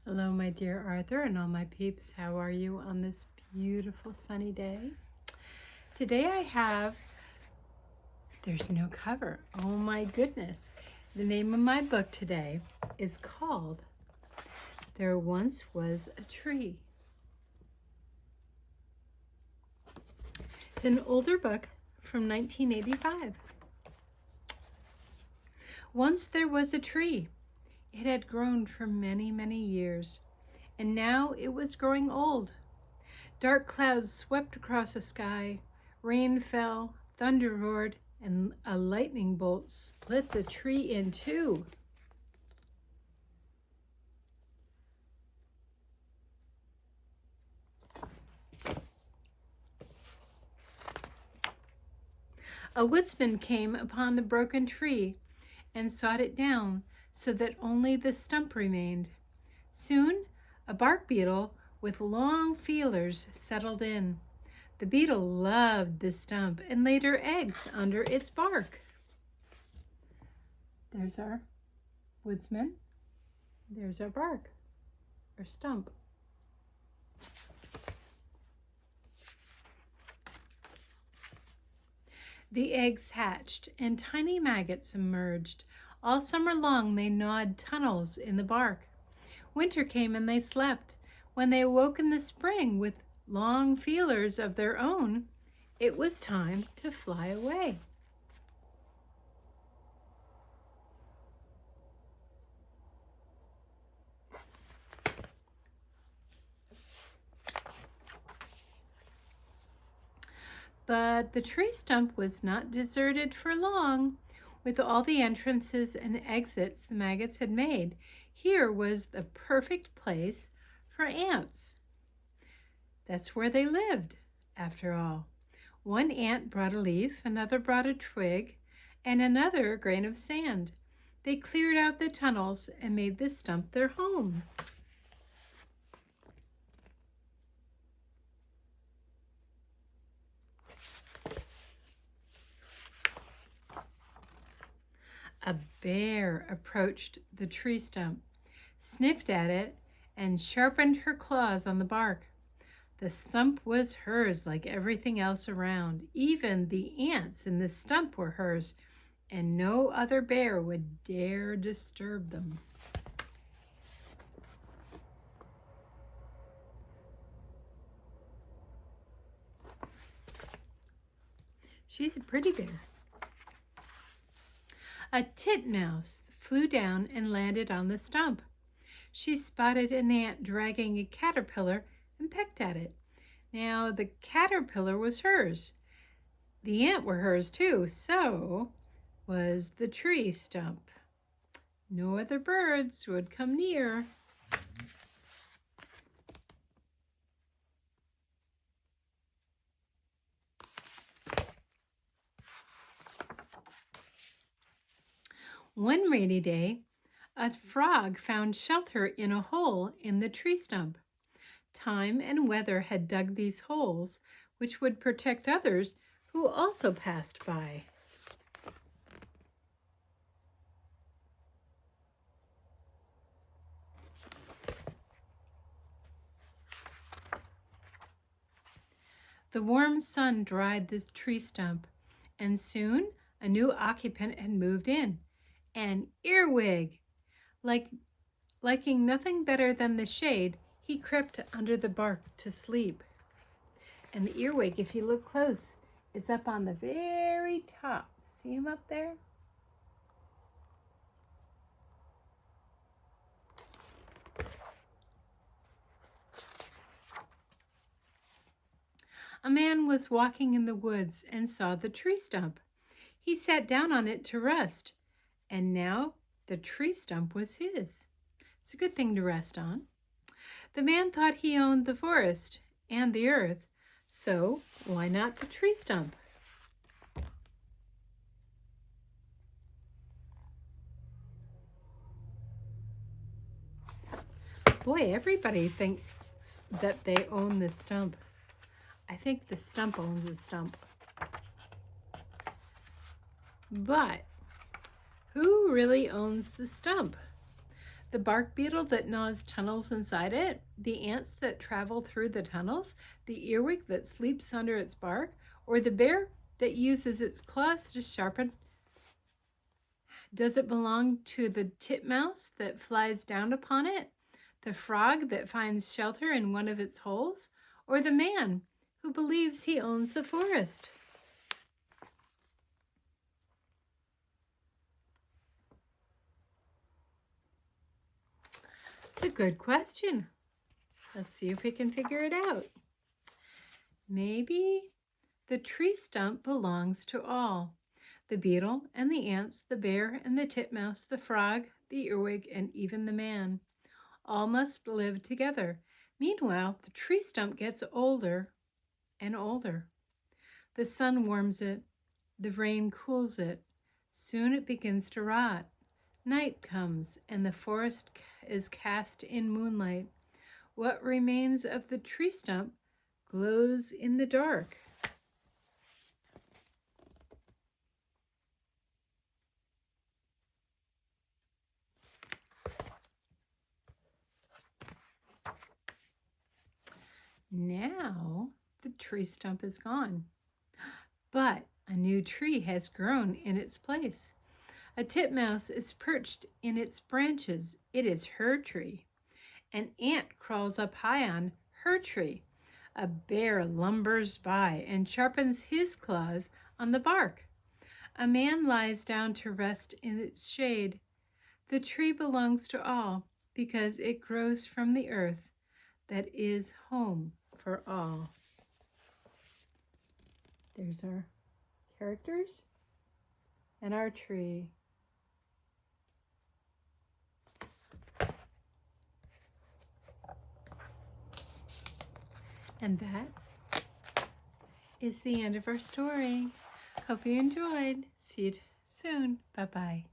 Hello, my dear Arthur and all my peeps. How are you on this beautiful sunny day? Today I have, there's no cover. Oh my goodness. The name of my book today is called There Once Was a Tree. It's an older book from 1985. Once there was a tree. It had grown for many, many years, and now it was growing old. Dark clouds swept across the sky, rain fell, thunder roared, and a lightning bolt split the tree in two. A woodsman came upon the broken tree and sawed it down so that only the stump remained. Soon, a bark beetle with long feelers settled in. The beetle loved the stump and laid her eggs under its bark. There's our woodsman. There's our bark, or stump. The eggs hatched and tiny maggots emerged. All summer long they gnawed tunnels in the bark. Winter came and they slept. When they awoke in the spring with long feelers of their own, it was time to fly away. But the tree stump was not deserted for long. With all the entrances and exits the maggots had made, here was the perfect place for ants. That's where they lived, after all. One ant brought a leaf, another brought a twig, and another a grain of sand. They cleared out the tunnels and made the stump their home. A bear approached the tree stump, sniffed at it, and sharpened her claws on the bark. The stump was hers like everything else around. Even the ants in the stump were hers, and no other bear would dare disturb them. She's a pretty bear. A titmouse flew down and landed on the stump. She spotted an ant dragging a caterpillar and pecked at it. Now the caterpillar was hers. The ant were hers too, so was the tree stump. No other birds would come near. One rainy day, a frog found shelter in a hole in the tree stump. Time and weather had dug these holes, which would protect others who also passed by. The warm sun dried the tree stump, and soon a new occupant had moved in. An earwig. Liking nothing better than the shade, he crept under the bark to sleep. And the earwig, if you look close, is up on the very top. See him up there? A man was walking in the woods and saw the tree stump. He sat down on it to rest, and now the tree stump was his. It's a good thing to rest on. The man thought he owned the forest and the earth, so why not the tree stump? Boy, everybody thinks that they own the stump. I think the stump owns the stump. But who really owns the stump? The bark beetle that gnaws tunnels inside it, the ants that travel through the tunnels, the earwig that sleeps under its bark, or the bear that uses its claws to sharpen? Does it belong to the titmouse that flies down upon it, the frog that finds shelter in one of its holes, or the man who believes he owns the forest? It's a good question. Let's see if we can figure it out. Maybe the tree stump belongs to all. The beetle and the ants, the bear and the titmouse, the frog, the earwig, and even the man. All must live together. Meanwhile, the tree stump gets older and older. The sun warms it. The rain cools it. Soon it begins to rot. Night comes, and the forest is cast in moonlight. What remains of the tree stump glows in the dark. Now the tree stump is gone, but a new tree has grown in its place. A titmouse is perched in its branches. It is her tree. An ant crawls up high on her tree. A bear lumbers by and sharpens his claws on the bark. A man lies down to rest in its shade. The tree belongs to all because it grows from the earth that is home for all. There's our characters and our tree. And that is the end of our story. Hope you enjoyed. See you soon. Bye-bye.